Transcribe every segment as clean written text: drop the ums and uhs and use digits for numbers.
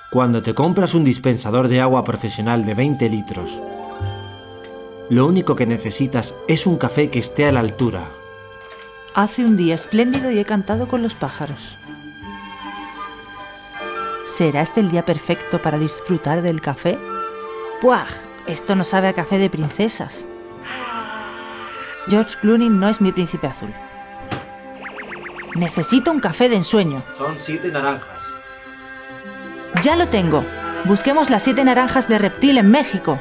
Cuando te compras un dispensador de agua profesional de 20 litros, lo único que necesitas es un café que esté a la altura. Hace un día espléndido y he cantado con los pájaros. ¿Será este el día perfecto para disfrutar del café? ¡Puaj! Esto no sabe a café de princesas. George Clooney no es mi príncipe azul. Necesito un café de ensueño. Son 7 naranjas. ¡Ya lo tengo! Busquemos las 7 naranjas de Reptil en México.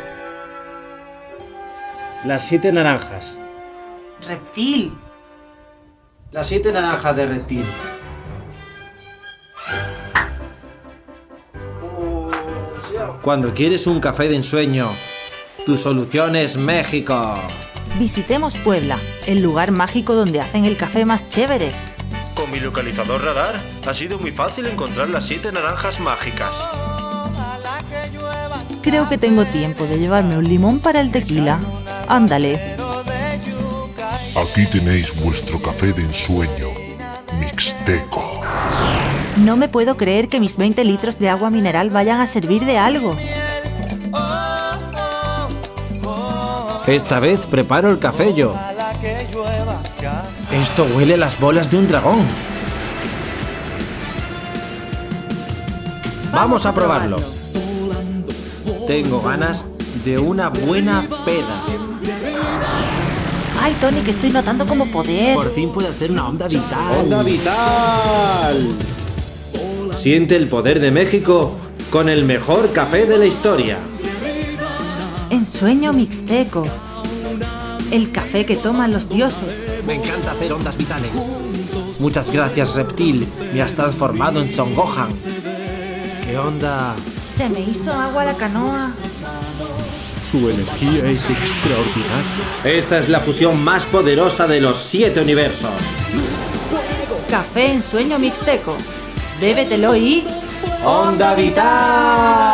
Las 7 naranjas. ¡Reptil! Las 7 naranjas de Reptil. Cuando quieres un café de ensueño, tu solución es México. Visitemos Puebla, el lugar mágico donde hacen el café más chévere. Con mi localizador radar ha sido muy fácil encontrar las 7 naranjas mágicas. Creo que tengo tiempo de llevarme un limón para el tequila. Ándale. Aquí tenéis vuestro café de ensueño, mixteco. No me puedo creer que mis 20 litros de agua mineral vayan a servir de algo. Esta vez preparo el café yo. Esto huele a las bolas de un dragón. Vamos a probarlo. Tengo ganas de una buena peda. ¡Ay, Tony, que estoy notando como poder! Por fin puede ser una onda vital. ¡Onda vital! Siente el poder de México con el mejor café de la historia. Ensueño mixteco. El café que toman los dioses. Me encanta hacer ondas vitales. Muchas gracias, Reptil. Me has transformado en Son Gohan. ¿Qué onda? Se me hizo agua la canoa. Su energía es extraordinaria. Esta es la fusión más poderosa de los 7 universos. Café ensueño mixteco. Bébetelo y... ¡Onda vital!